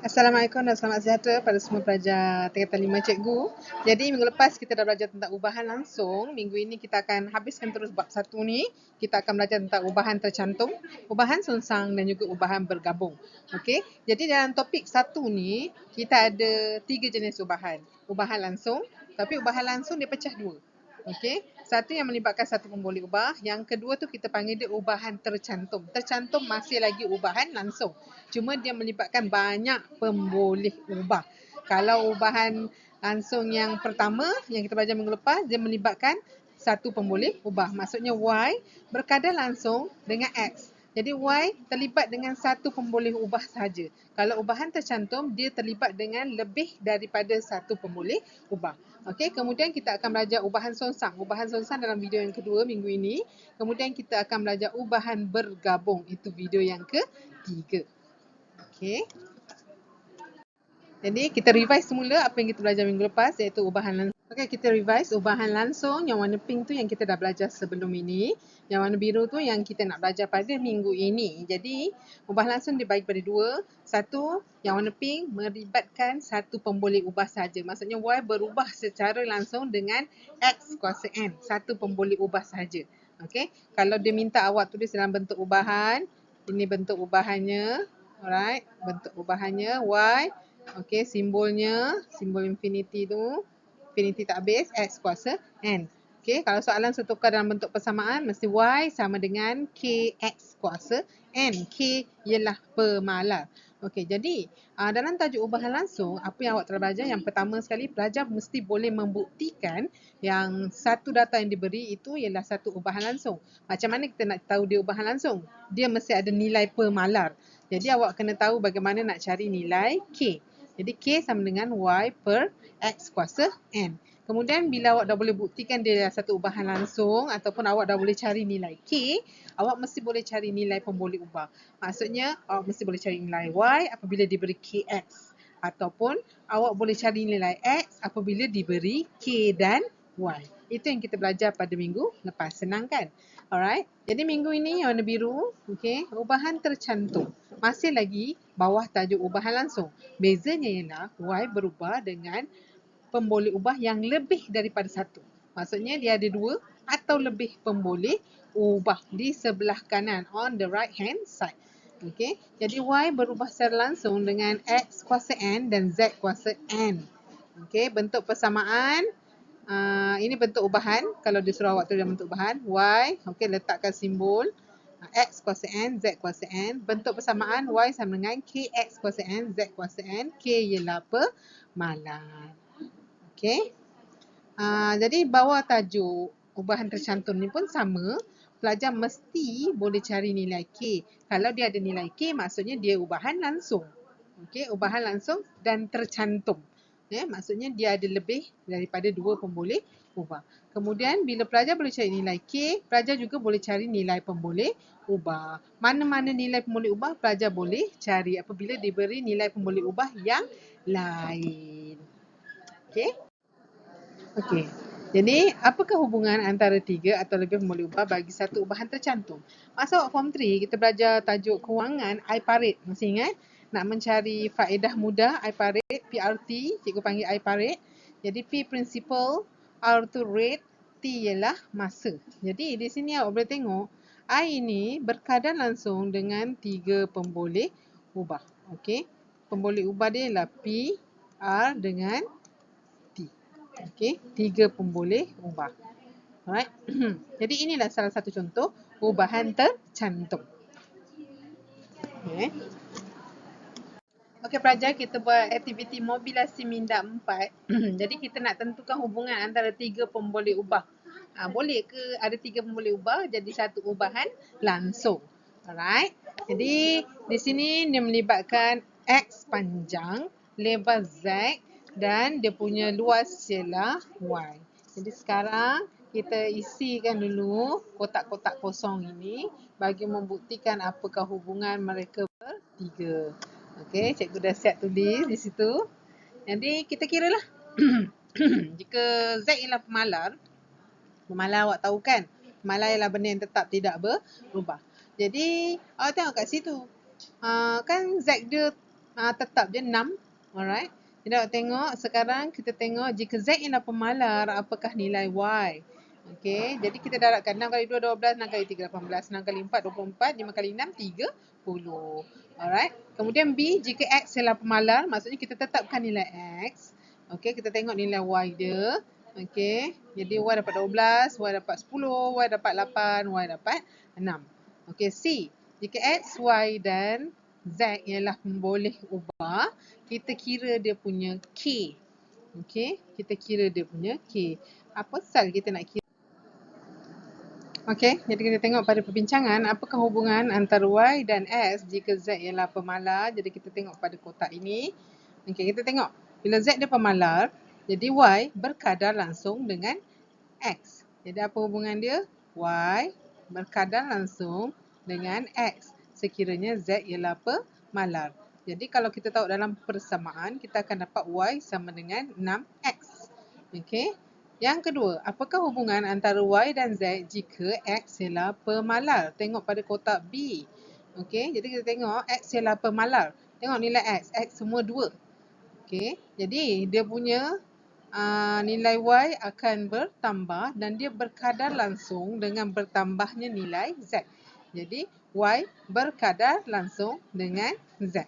Assalamualaikum dan selamat sejahtera pada semua pelajar tingkatan 5 cikgu. Jadi minggu lepas kita dah belajar tentang ubahan langsung. Minggu ini kita akan habiskan terus bab 1 ni. Kita akan belajar tentang ubahan tercantum, ubahan songsang dan juga ubahan bergabung. Okey. Jadi dalam topik 1 ni kita ada 3 jenis ubahan. Ubahan langsung, tapi ubahan langsung dia pecah 2. Okey. Satu yang melibatkan satu pemboleh ubah, yang kedua tu kita panggil dia ubahan tercantum. Tercantum masih lagi ubahan langsung. Cuma dia melibatkan banyak pemboleh ubah. Kalau ubahan langsung yang pertama yang kita belajar minggu lepas, dia melibatkan satu pemboleh ubah. Maksudnya Y berkadar langsung dengan X. Jadi Y terlibat dengan satu pemboleh ubah sahaja. Kalau ubahan tercantum, dia terlibat dengan lebih daripada satu pemboleh ubah. Okey, kemudian kita akan belajar ubahan songsang. Ubahan songsang dalam video yang kedua minggu ini. Kemudian kita akan belajar ubahan bergabung. Itu video yang ketiga. Okey. Jadi kita revise semula apa yang kita belajar minggu lepas, iaitu ubahan langsung. Okey, kita revise ubahan langsung. Yang warna pink tu yang kita dah belajar sebelum ini. Yang warna biru tu yang kita nak belajar pada minggu ini. Jadi ubahan langsung dibagi pada 2. Satu, yang warna pink melibatkan satu pemboleh ubah saja. Maksudnya Y berubah secara langsung dengan X kuasa N. Satu pemboleh ubah saja. Okey. Kalau dia minta awak tulis dalam bentuk ubahan, ini bentuk ubahannya. Alright, bentuk ubahannya Y. Okey, simbolnya, simbol infinity tu, infinity tak habis, X kuasa N. Okey, kalau soalan setukar dalam bentuk persamaan, mesti Y sama dengan KX kuasa N. K ialah pemalar. Okey, jadi dalam tajuk ubahan langsung, apa yang awak telah belajar? Yang pertama sekali, pelajar mesti boleh membuktikan yang satu data yang diberi itu ialah satu ubahan langsung. Macam mana kita nak tahu dia ubahan langsung? Dia mesti ada nilai pemalar. Jadi awak kena tahu bagaimana nak cari nilai K. Jadi K sama dengan Y per X kuasa N. Kemudian bila awak dah boleh buktikan dia satu ubahan langsung ataupun awak dah boleh cari nilai K, awak mesti boleh cari nilai pemboleh ubah. Maksudnya awak mesti boleh cari nilai Y apabila diberi KX. Ataupun awak boleh cari nilai X apabila diberi K dan Y. Itu yang kita belajar pada minggu lepas. Senang kan? Alright. Jadi minggu ini yang warna biru, okey, ubahan tercantum. Masih lagi bawah tajuk ubahan langsung. Bezanya ialah Y berubah dengan pemboleh ubah yang lebih daripada satu. Maksudnya dia ada 2 atau lebih pemboleh ubah di sebelah kanan, on the right hand side. Okey, jadi Y berubah secara langsung dengan X kuasa N dan Z kuasa N. Okey, bentuk persamaan. Ini bentuk ubahan. Kalau dia suruh awak tulis dalam bentuk ubahan, Y, okey, letakkan simbol X kuasa N, Z kuasa N. Bentuk persamaan Y sama dengan KX kuasa N, Z kuasa N. K ialah pemalar. Okey. Jadi bawah tajuk ubahan tercantum ni pun sama. Pelajar mesti boleh cari nilai K. Kalau dia ada nilai K, maksudnya dia ubahan langsung. Okey, ubahan langsung dan tercantum. Maksudnya dia ada lebih daripada 2 pemboleh ubah. Kemudian bila pelajar boleh cari nilai K, pelajar juga boleh cari nilai pemboleh ubah. Mana-mana nilai pemboleh ubah pelajar boleh cari apabila diberi nilai pemboleh ubah yang lain. Okey? Okey. Jadi, apakah hubungan antara 3 atau lebih pemboleh ubah bagi satu ubahan tercantum? Masa awak form 3, kita belajar tajuk kewangan iParade. Masih ingat? Nak mencari faedah mudah iParade, PRT, cikgu panggil iParade. Jadi P principle, R tu rate, T ialah masa. Jadi di sini awak boleh tengok I ini berkadar langsung dengan 3 pemboleh ubah. Okey. Pemboleh ubah dia ialah P, R dengan T. Okey, 3 pemboleh ubah. Alright. Jadi inilah salah satu contoh ubahan tercantum. Okey. Okey pelajar, kita buat aktiviti mobilasi minda 4. Jadi kita nak tentukan hubungan antara 3 pemboleh ubah. Boleh ke ada 3 pemboleh ubah jadi satu ubahan langsung? Alright. Jadi di sini dia melibatkan X panjang, lebar Z dan dia punya luas ialah Y. Jadi sekarang kita isikan dulu kotak-kotak kosong ini bagi membuktikan apakah hubungan mereka bertiga. Okey, cikgu dah siap tulis di situ. Jadi kita kiralah jika Z ialah pemalar, pemalar awak tahu kan? Pemalar ialah benda yang tetap tidak berubah. Jadi awak tengok kat situ. Kan Z dia tetap je 6. Alright. Jadi awak tengok sekarang kita tengok jika Z ialah pemalar, apakah nilai Y? Okey, jadi kita darabkan 6 kali 2 12, 6 kali 3 18, 6 kali 4 24, 5 kali 6 30. Alright. Kemudian B, jika X ialah pemalar, maksudnya kita tetapkan nilai X. Okey, kita tengok nilai Y dia. Okey, jadi Y dapat 12, Y dapat 10, Y dapat 8, Y dapat 6. Okey, C, jika X, Y dan Z ialah boleh ubah, kita kira dia punya K. Okey, kita kira dia punya K. Apa sal kita nak kira? Okey, jadi kita tengok pada perbincangan, apakah hubungan antara Y dan X jika Z ialah pemalar. Jadi kita tengok pada kotak ini. Okey, kita tengok. Bila Z dia pemalar, jadi Y berkadar langsung dengan X. Jadi apa hubungan dia? Y berkadar langsung dengan X sekiranya Z ialah pemalar. Jadi kalau kita tahu dalam persamaan, kita akan dapat Y sama dengan 6X. Okey. Yang kedua, apakah hubungan antara Y dan Z jika X ialah pemalar? Tengok pada kotak B. Okey, jadi kita tengok X ialah pemalar. Tengok nilai X. X semua 2. Okey, jadi dia punya nilai Y akan bertambah dan dia berkadar langsung dengan bertambahnya nilai Z. Jadi Y berkadar langsung dengan Z.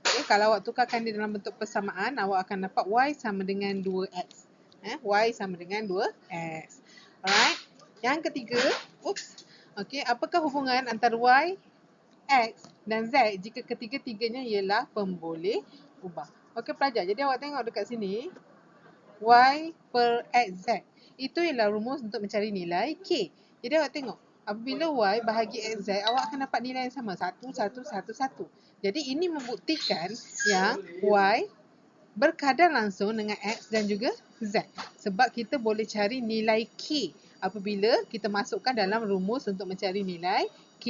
Okay, kalau awak tukarkan dia dalam bentuk persamaan, awak akan dapat Y sama dengan 2X. Y sama dengan 2X. Alright. Yang ketiga, okay, apakah hubungan antara Y, X dan Z jika ketiga-tiganya ialah pemboleh ubah? Okey pelajar, jadi awak tengok dekat sini. Y per X Z. Itu ialah rumus untuk mencari nilai K. Jadi awak tengok, apabila Y bahagi X Z, awak akan dapat nilai yang sama. 1, 1, 1, 1. Jadi ini membuktikan yang Y berkadar langsung dengan X dan juga Z. Sebab kita boleh cari nilai K apabila kita masukkan dalam rumus untuk mencari nilai K.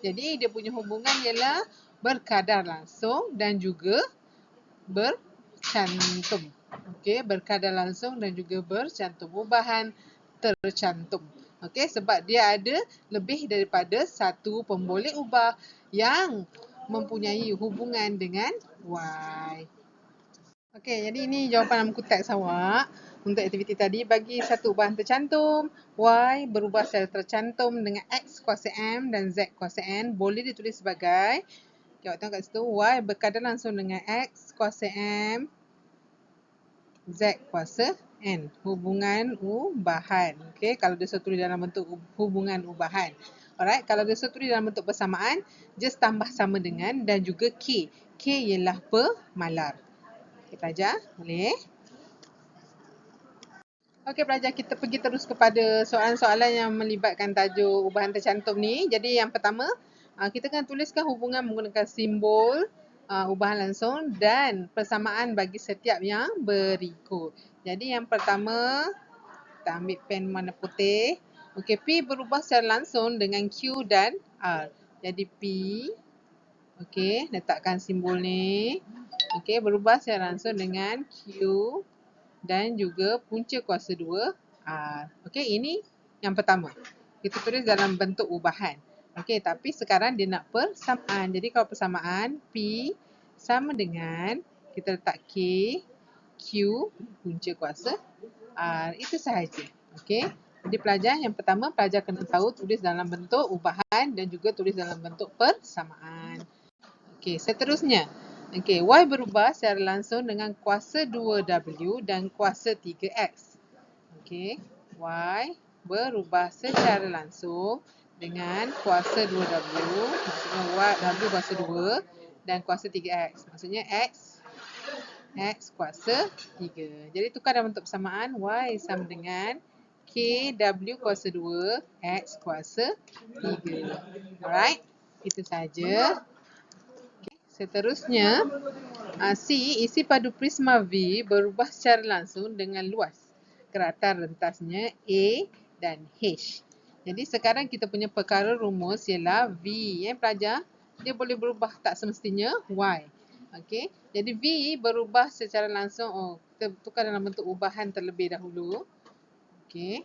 Jadi dia punya hubungan ialah berkadar langsung dan juga bercantum. Okey, berkadar langsung dan juga bercantum. Ubahan tercantum. Okey, sebab dia ada lebih daripada satu pemboleh ubah yang mempunyai hubungan dengan Y. Okey, jadi ini jawapan dalam kotak awak untuk aktiviti tadi. Bagi satu ubahan tercantum, Y berubah secara tercantum dengan X kuasa M dan Z kuasa N. Boleh ditulis sebagai, okay, awak tengok kat situ, Y berkadar langsung dengan X kuasa M, Z kuasa N. Hubungan ubahan. Okey, kalau dia tulis dalam bentuk hubungan ubahan. Alright, kalau dia tulis dalam bentuk persamaan, just tambah sama dengan dan juga K. K ialah pemalar. Okey, pelajar, boleh? Okey, pelajar, kita pergi terus kepada soalan-soalan yang melibatkan tajuk ubahan tercantum ni. Jadi yang pertama, kita akan tuliskan hubungan menggunakan simbol ubahan langsung dan persamaan bagi setiap yang berikut. Jadi yang pertama, kita ambil pen warna putih. Okey, P berubah secara langsung dengan Q dan R. Jadi P, okey, letakkan simbol ni. Okey, berubah secara langsung dengan Q dan juga punca kuasa 2 R. Okey, ini yang pertama. Kita tulis dalam bentuk ubahan. Okey, tapi sekarang dia nak persamaan. Jadi kalau persamaan, P sama dengan, kita letak K, Q, punca kuasa R. Itu sahaja. Okey. Jadi pelajar yang pertama, pelajar kena tahu tulis dalam bentuk ubahan dan juga tulis dalam bentuk persamaan. Okey, seterusnya. Okey, Y berubah secara langsung dengan kuasa 2W dan kuasa 3X. Okey, Y berubah secara langsung dengan kuasa 2W, maksudnya W kuasa 2 dan kuasa 3X. Maksudnya X kuasa 3. Jadi tukar dalam bentuk persamaan, Y sama dengan KW kuasa 2, X kuasa 3. Alright, itu saja. Okay. Seterusnya, C, isi padu prisma V berubah secara langsung dengan luas keratan rentasnya A dan H. Jadi sekarang kita punya perkara rumus ialah V. Pelajar, dia boleh berubah tak semestinya Y. Okey, jadi V berubah secara langsung. Kita tukar dalam bentuk ubahan terlebih dahulu. Okey,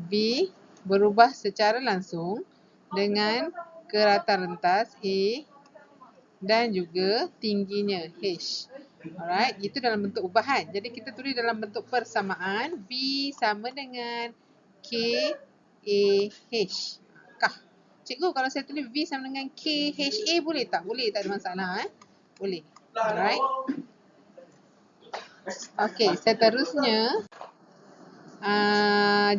V berubah secara langsung dengan keratan rentas A dan juga tingginya H. Alright, itu dalam bentuk ubahan. Jadi kita tulis dalam bentuk persamaan V sama dengan K A H. Kah? Cikgu, kalau saya tulis V sama dengan K H A boleh tak? Boleh, tak ada masalah Boleh. Alright. Okey, seterusnya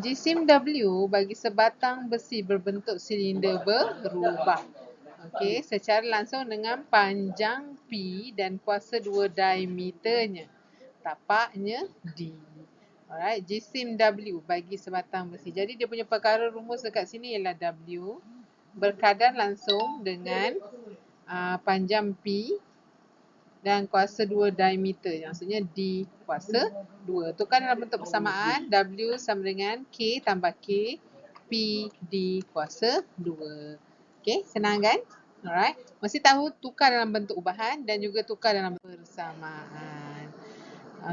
jisim W bagi sebatang besi berbentuk silinder berubah. Okey, secara langsung dengan panjang P dan kuasa 2 diameternya. Tapaknya D. Alright, jisim W bagi sebatang besi. Jadi dia punya perkara rumus dekat sini ialah W berkadar langsung dengan panjang P dan kuasa 2 diameter. Maksudnya D kuasa 2. Tukar dalam bentuk persamaan. W sama dengan K tambah K. P D kuasa 2. Okey, senang kan? Alright. Mesti tahu tukar dalam bentuk ubahan dan juga tukar dalam persamaan.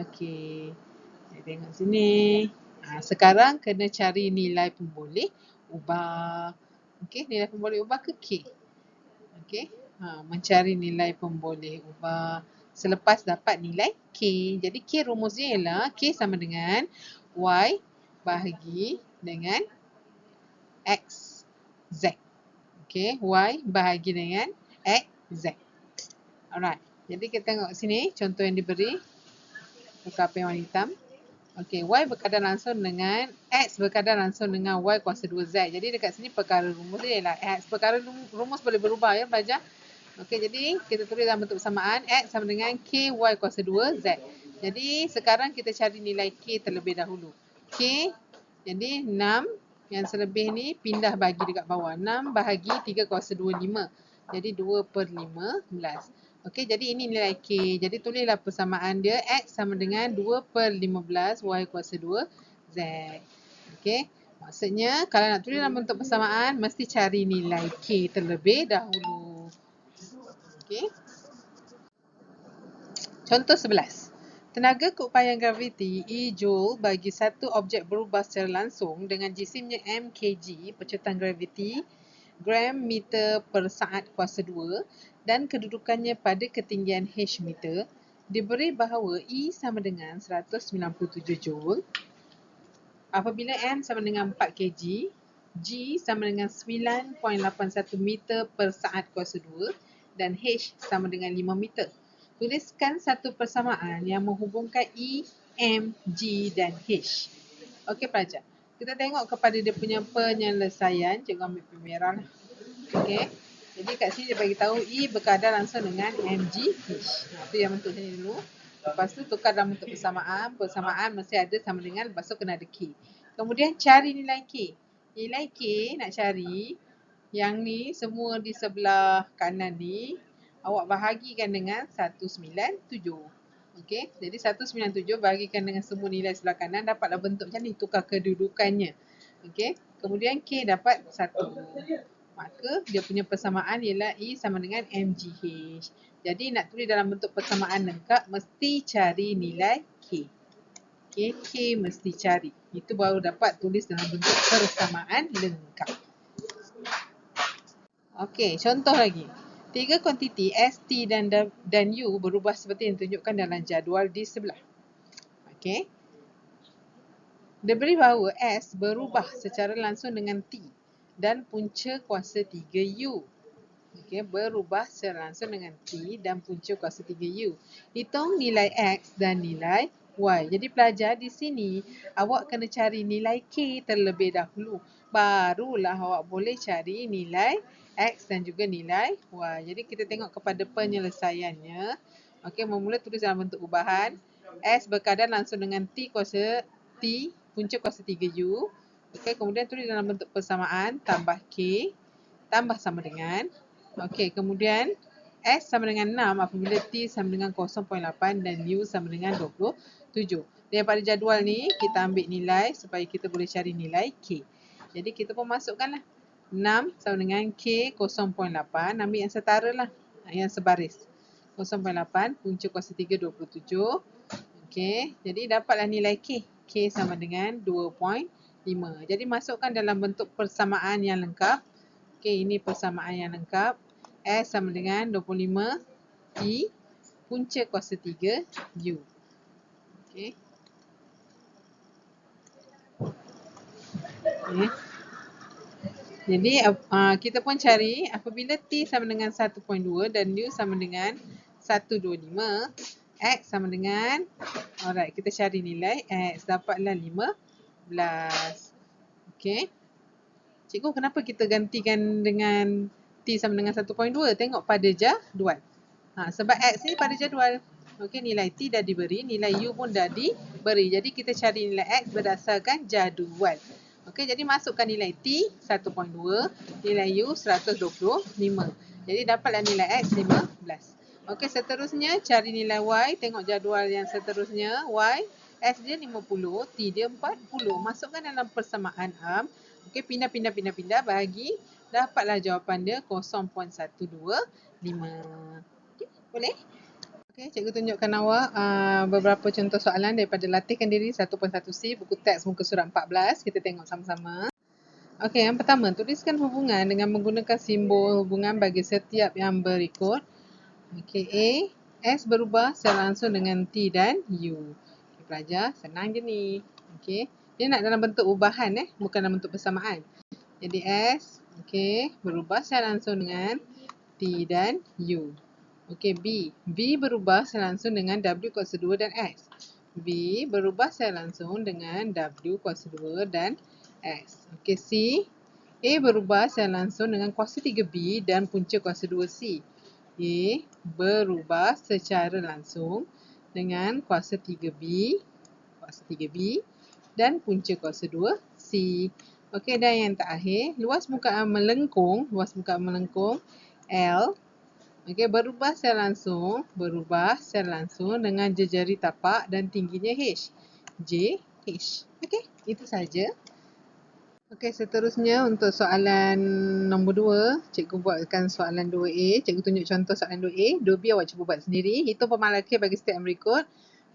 Okey. Saya tengok sini. Sekarang kena cari nilai pemboleh ubah. Okey, nilai pemboleh ubah ke K? Okey. Mencari nilai pemboleh ubah selepas dapat nilai K. Jadi K rumusnya ialah K sama dengan Y bahagi dengan X Z. Okey, Y bahagi dengan X Z. Alright. Jadi kita tengok sini contoh yang diberi. Buka pen warna hitam. Okey, Y berkadar langsung dengan X berkadar langsung dengan Y kuasa 2Z. Jadi dekat sini perkara rumus dia ialah X. Perkara rumus boleh berubah ya pelajar. Okey, jadi kita tulis dalam bentuk persamaan X sama dengan K Y kuasa 2 Z. Jadi sekarang kita cari nilai K terlebih dahulu. K, jadi 6 yang selebih ni pindah bagi dekat bawah. 6 bahagi 3 kuasa 25. Jadi 2/15. Okey, jadi ini nilai K. Jadi tulislah persamaan dia X sama dengan 2/15 Y kuasa 2 Z. Okey, maksudnya kalau nak tulis dalam bentuk persamaan mesti cari nilai K terlebih dahulu. Okey. Contoh 11. Tenaga keupayaan graviti E Joule bagi satu objek berubah secara langsung dengan jisimnya M kg percutan graviti gram meter per saat kuasa 2 dan kedudukannya pada ketinggian H meter, diberi bahawa E sama dengan 197 Joule apabila M sama dengan 4 kg, G sama dengan 9.81 meter per saat kuasa 2 dan H sama dengan 5 meter. Tuliskan satu persamaan yang menghubungkan E, M, G dan H. Okey pelajar, kita tengok kepada dia punya penyelesaian. Cikgu ambil pen merah lah. Okey, jadi kat sini dia bagi tahu E berkadar langsung dengan M, G, H. Itu yang bentuk sini dulu. Lepas tu tukar dalam bentuk persamaan. Persamaan mesti ada sama dengan, lepas tu kena ada K. Kemudian cari nilai K. Nilai K nak cari yang ni semua di sebelah kanan ni awak bahagikan dengan 197. Okey, jadi 197 bahagikan dengan semua nilai sebelah kanan dapatlah bentuk macam ni, tukar kedudukannya. Okey, kemudian K dapat 1. Maka dia punya persamaan ialah E sama dengan MGH. Jadi nak tulis dalam bentuk persamaan lengkap mesti cari nilai K. Okay, K mesti cari. Itu baru dapat tulis dalam bentuk persamaan lengkap. Okey, contoh lagi. 3 kuantiti S, T dan U berubah seperti yang ditunjukkan dalam jadual di sebelah. Okey. Diberi bahawa S berubah secara langsung dengan T dan punca kuasa 3U. Okey, berubah secara langsung dengan T dan punca kuasa 3U. Hitung nilai X dan nilai Y. Jadi pelajar di sini awak kena cari nilai K terlebih dahulu. Barulah awak boleh cari nilai X dan juga nilai Y. Jadi kita tengok kepada penyelesaiannya. Okey, mula tulis dalam bentuk ubahan. S berkadar langsung dengan T kuasa T, punca kuasa 3U. Okey, kemudian tulis dalam bentuk persamaan tambah K tambah sama dengan. Okey, kemudian S sama dengan 6 apabila T sama dengan 0.8 dan U sama dengan 27. Daripada jadual ni kita ambil nilai supaya kita boleh cari nilai K. Jadi kita pun masukkanlah 6 sama dengan K 0.8, ambil yang setara lah, yang sebaris. 0.8 punca kuasa 3 27. Okey, jadi dapatlah nilai K. K sama dengan 2.5. Jadi masukkan dalam bentuk persamaan yang lengkap. Okey, ini persamaan yang lengkap. S sama dengan 25 T punca kuasa 3 U. Okey. Okay. Jadi kita pun cari apabila T sama dengan 1.2 dan U sama dengan 125, X sama dengan, alright, kita cari nilai X, dapatlah 15. Okey. Cikgu, kenapa kita gantikan dengan T sama dengan 1.2? Tengok pada jadual. Sebab X ni pada jadual. Okey, nilai T dah diberi, nilai U pun dah diberi. Jadi kita cari nilai X berdasarkan jadual. Okey, jadi masukkan nilai T 1.2, nilai U 125. Jadi dapatlah nilai X 15. Okey, seterusnya cari nilai Y. Tengok jadual yang seterusnya. Y, S dia 50, T dia 40. Masukkan dalam persamaan am. Okey, pindah, bahagi. Dapatlah jawapan dia 0.125. Okay, boleh? Okey, cikgu tunjukkan awak beberapa contoh soalan daripada Latihkan Diri 1.1C, buku teks muka surat 14. Kita tengok sama-sama. Okey, yang pertama, tuliskan hubungan dengan menggunakan simbol hubungan bagi setiap yang berikut. Okey, A, S berubah secara langsung dengan T dan U. Okey, pelajar, senang je ni. Okey, dia nak dalam bentuk ubahan bukan dalam bentuk persamaan. Jadi S, okey, berubah secara langsung dengan T dan U. Okey, B. B berubah secara langsung dengan W kuasa 2 dan X. B berubah secara langsung dengan W kuasa 2 dan X. Okey, C. A berubah secara langsung dengan kuasa 3B dan punca kuasa 2C. A berubah secara langsung dengan kuasa 3B dan punca kuasa 2C. Okey, dan yang terakhir, luas muka melengkung L, okey, berubah secara langsung dengan jejari tapak dan tingginya H. J, H. Okey, itu saja. Okey, seterusnya untuk soalan nombor 2, cikgu buatkan soalan 2A. Cikgu tunjuk contoh soalan 2A. 2B awak cuba buat sendiri. Hitung pemalakir bagi setiap yang berikut.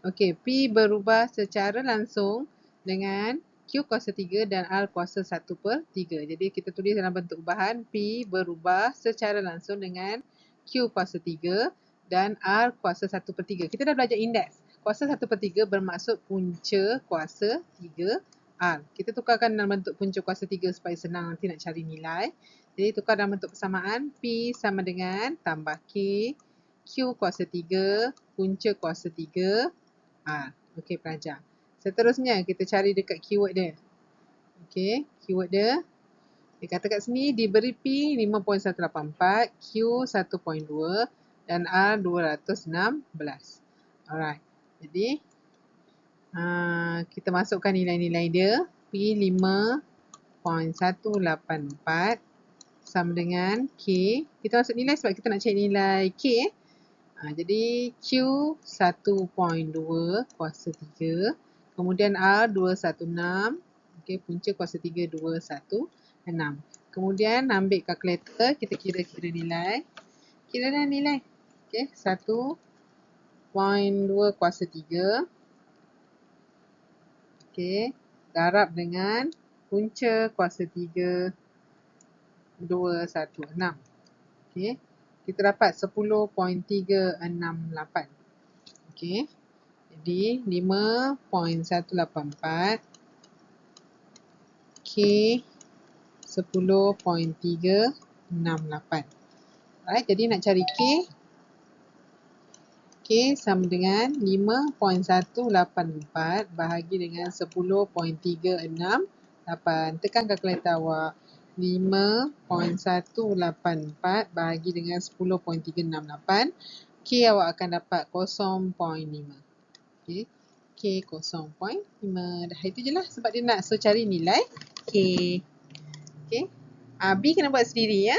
Okey, P berubah secara langsung dengan Q kuasa 3 dan R kuasa 1/3. Jadi kita tulis dalam bentuk ubahan. P berubah secara langsung dengan Q kuasa 3 dan R kuasa 1/3. Kita dah belajar indeks. Kuasa 1/3 bermaksud punca kuasa 3 R. Kita tukarkan dalam bentuk punca kuasa 3 supaya senang nanti nak cari nilai. Jadi tukar dalam bentuk persamaan. P sama dengan tambah K, Q kuasa 3, punca kuasa 3 R. Okey, pelajar. Seterusnya kita cari dekat keyword dia. Okey, keyword dia. Dia kata kat sini diberi P 5.184, Q 1.2 dan R 216. Alright. Jadi kita masukkan nilai-nilai dia. P 5.184 sama dengan K. Kita masuk nilai sebab kita nak cari nilai K. Jadi Q 1.2 kuasa 3. Kemudian R 216. Okey, punca kuasa 3 216. Kemudian ambil kalkulator, kita kira nilai. Kira nilai. Okey, 1.2 kuasa 3. Okey, darab dengan punca kuasa 3 216. Okey, kita dapat 10.368. Okey, jadi 5.184 K 10.368. Alright, jadi nak cari K sama dengan 5.184 bahagi dengan 10.368. Tekan kalkulator awak. 5.184 bahagi dengan 10.368. K awak akan dapat 0.5. Okey, K 0.5. Dah, itu je lah sebab dia nak suruh cari nilai K. Okey, B kena buat sendiri ya.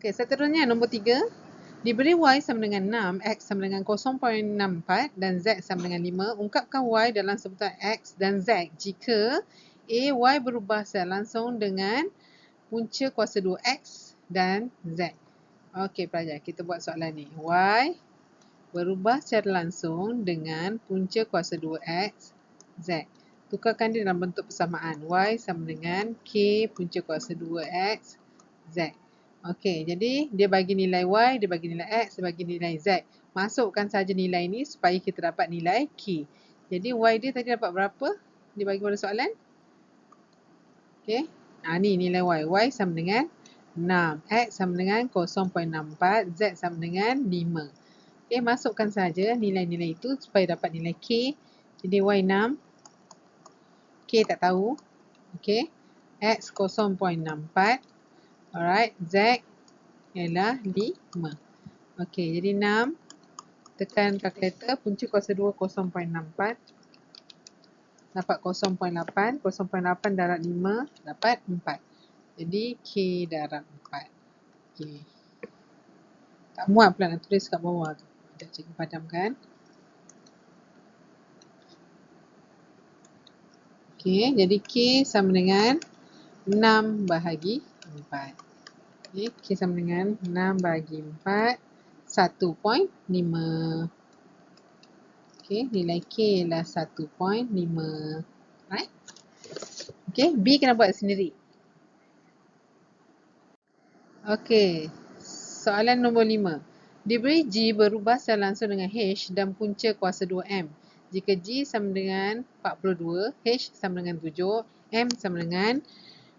Okey, seterusnya nombor 3. Diberi Y sama dengan 6, X sama dengan 0.64 dan Z sama dengan 5. Ungkapkan Y dalam sebutan X dan Z jika A, Y berubah secara langsung dengan punca kuasa 2X dan Z. Okey pelajar, kita buat soalan ni. Y berubah secara langsung dengan punca kuasa 2X, Z. Tukarkan dia dalam bentuk persamaan. Y sama dengan K punca kuasa 2X, Z. Okey, jadi dia bagi nilai Y, dia bagi nilai X, dia bagi nilai Z. Masukkan saja nilai ni supaya kita dapat nilai K. Jadi Y dia tadi dapat berapa? Dia bagi pada soalan. Okey. Ni nilai Y. Y sama dengan 6. X sama dengan 0.64. Z sama dengan 5. Okey, masukkan saja nilai-nilai itu supaya dapat nilai K. Jadi Y 6. K tak tahu. Okey. X 0.64. Alright. Z ialah 5. Okey, jadi 6 tekan kalkulator, punca kuasa 2 0.64 dapat 0.8, 0.8 darab 5 dapat 4. Jadi K darab 4. Okey. Tak muat pula nak tulis kat bawah tu. Sekejap cikgu padamkan. Okey, jadi K sama dengan 6 bahagi 4. Okey, K sama dengan 6 bahagi 4, 1.5. Okey, nilai K ialah 1.5. Right? Okey, B kena buat sendiri. Okey, soalan nombor 5. Diberi G berubah secara langsung dengan H dan punca kuasa 2M. Jika G sama dengan 42, H sama dengan 7, M sama dengan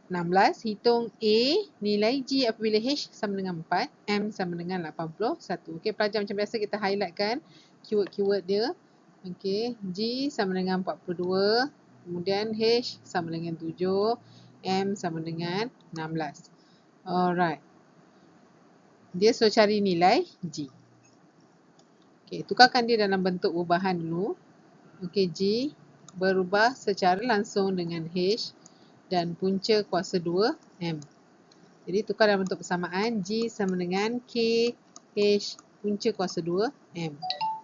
16, hitung A nilai G apabila H sama dengan 4, M sama dengan 81. Okey, pelajar macam biasa kita highlightkan keyword-keyword dia. Okey, G sama dengan 42, kemudian H sama dengan 7, M sama dengan 16. Alright. Dia suruh cari nilai G. Okey, tukarkan dia dalam bentuk ubahan dulu. Okey, G berubah secara langsung dengan H dan punca kuasa 2 M. Jadi tukar dalam bentuk persamaan, G sama dengan K H punca kuasa 2 M.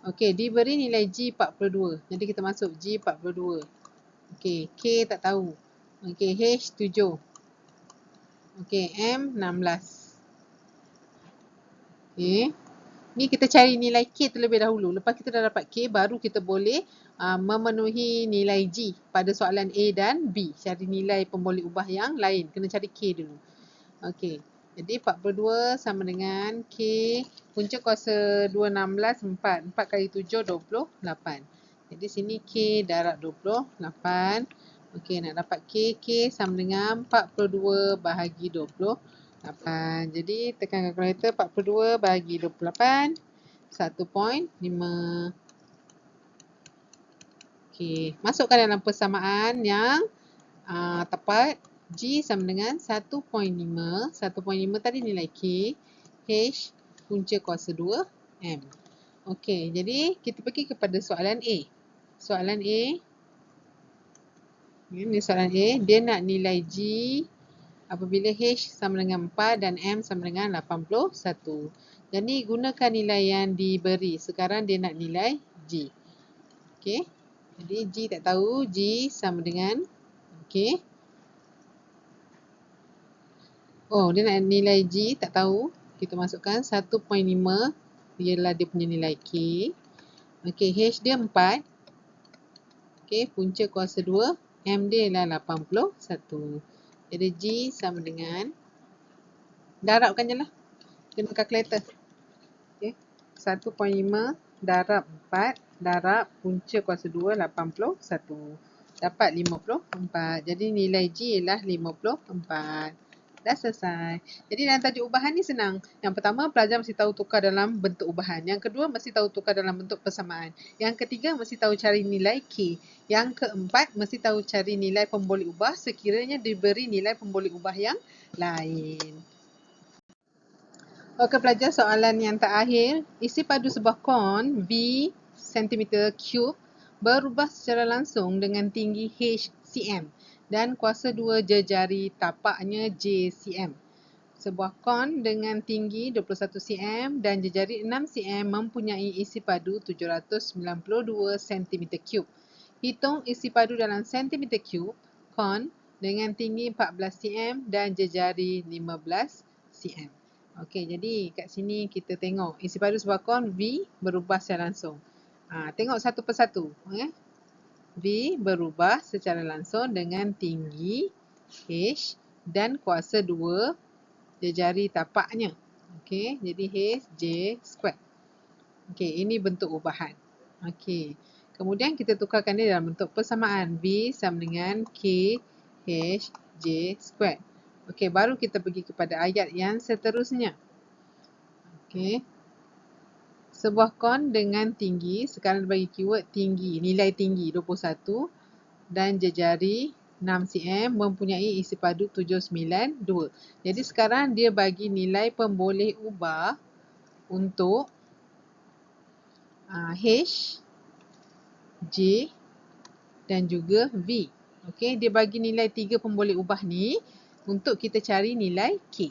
Okey, diberi nilai G 42. Jadi kita masuk G 42. Okey, K tak tahu. Okey, H 7. Okey, M 16. Okey. Ni kita cari nilai K terlebih dahulu. Lepas kita dah dapat K, baru kita boleh memenuhi nilai G pada soalan A dan B. Cari nilai pemboleh ubah yang lain. Kena cari K dulu. Okey. Jadi 42 sama dengan K. Punca kuasa 2, 16, 4. 4 kali 7, 28. Jadi sini K darab 28. Okey, nak dapat K. K sama dengan 42 bahagi 28. Jadi tekan kalkulator, 42 bahagi 28, 1.5. Okey, masukkan dalam persamaan yang tepat. G sama dengan 1.5. 1.5 tadi nilai K. H punca kuasa 2 M. Okey, jadi kita pergi kepada soalan A. Soalan A. Ini soalan A. Dia nak nilai G apabila H sama dengan 4 dan M sama dengan 81. Jadi gunakan nilai yang diberi. Sekarang dia nak nilai G. Okey. Jadi G tak tahu. G sama dengan, okey. Oh, dia nak nilai G tak tahu. Kita masukkan 1.5 ialah dia punya nilai K. Okey, H dia 4. Okey, punca kuasa 2. M dia ialah 81. Jadi G sama dengan, darabkan je lah. Guna kalkulator. Okay. 1.5 darab 4 darab punca kuasa 2, 81. Dapat 54. Jadi nilai G ialah 54. Dah selesai. Jadi dalam tajuk ubahan ni senang. Yang pertama, pelajar mesti tahu tukar dalam bentuk ubahan. Yang kedua, mesti tahu tukar dalam bentuk persamaan. Yang ketiga, mesti tahu cari nilai K. Yang keempat, mesti tahu cari nilai pemboleh ubah sekiranya diberi nilai pemboleh ubah yang lain. Okey pelajar, soalan yang terakhir. Isi padu sebuah kon V cm3 berubah secara langsung dengan tinggi H cm dan kuasa 2 jejari tapaknya J cm. Sebuah kon dengan tinggi 21 cm dan jejari 6 cm mempunyai isi padu 792 cm3. Hitung isi padu dalam cm3 kon dengan tinggi 14 cm dan jejari 15 cm. Okey, jadi kat sini kita tengok isi padu sebuah kon V berubah secara langsung. Tengok satu persatu. V berubah secara langsung dengan tinggi H dan kuasa 2 jari tapaknya. Okey, jadi H, J square. Okey, ini bentuk ubahan. Okey. Kemudian kita tukarkan dia dalam bentuk persamaan. V sama dengan K H J square. Okey, baru kita pergi kepada ayat yang seterusnya. Okey. Sebuah kon dengan tinggi, sekarang bagi keyword tinggi, nilai tinggi 21 dan jejari 6 cm mempunyai isi padu 792. Jadi sekarang dia bagi nilai pemboleh ubah untuk H, J dan juga V. Okey, dia bagi nilai 3 pemboleh ubah ni untuk kita cari nilai K.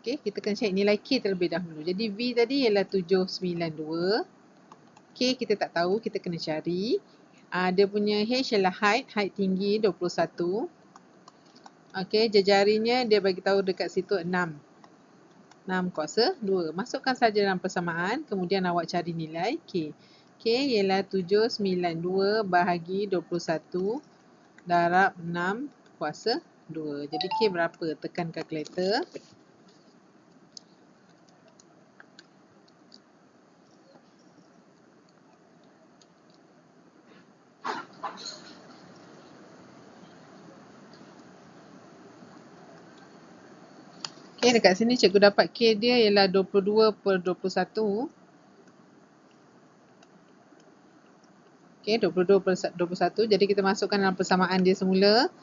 Okey, kita kena cari nilai K terlebih dahulu. Jadi V tadi ialah 792. K kita tak tahu, kita kena cari. Dia punya H ialah height tinggi 21. Okey, jejarinya dia bagi tahu dekat situ 6. 6 kuasa 2. Masukkan saja dalam persamaan, kemudian awak cari nilai K. K ialah 792 bahagi 21 darab 6 kuasa 2. Jadi K berapa? Tekan kalkulator. K dekat sini cikgu dapat K dia ialah 22/21. Okey, 22/21. Jadi kita masukkan dalam persamaan dia semula.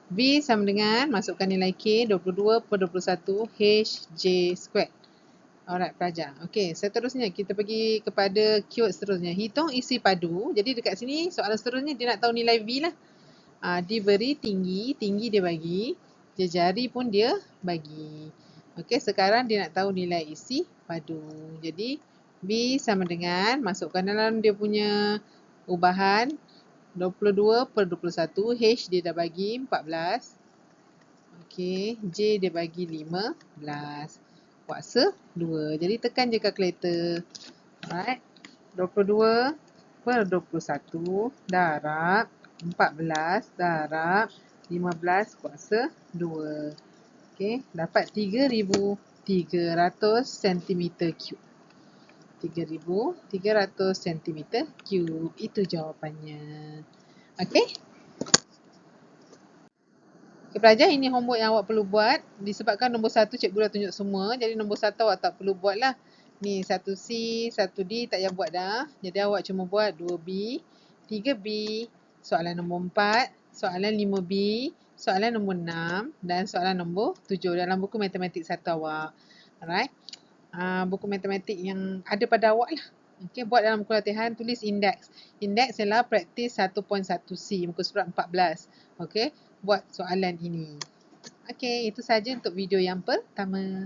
V sama dengan, masukkan nilai K 22/21 HJ squared. Alright pelajar. Okey, seterusnya kita pergi kepada keyword seterusnya. Hitung isi padu. Jadi dekat sini soalan seterusnya dia nak tahu nilai V lah. Diberi tinggi, tinggi dia bagi. Jejari pun dia bagi. Okey, sekarang dia nak tahu nilai isi padu. Jadi V sama dengan, masukkan dalam dia punya ubahan 22/21. H dia dah bagi 14. Okey, J dia bagi 15. Kuasa 2. Jadi tekan je kalkulator. Alright. 22/21 darab 14 darab 15 kuasa 2. Okey, dapat 3,300 cm3. 3,300 cm3. Itu jawapannya. Okey. Okay, pelajar, ini homework yang awak perlu buat. Disebabkan nombor 1 cikgu dah tunjuk semua. Jadi nombor 1 awak tak perlu buat lah. Ni 1C, 1D tak payah buat dah. Jadi awak cuma buat 2B, 3B, soalan nombor 4, soalan 5B, soalan nombor 6 dan soalan nombor 7 dalam buku matematik 1 awak. Alright. Buku matematik yang ada pada awak lah. Okay, buat dalam buku latihan, tulis indeks. Indeks ialah praktis 1.1C, muka surat 14. Okay, buat soalan ini. Okay, itu saja untuk video yang pertama.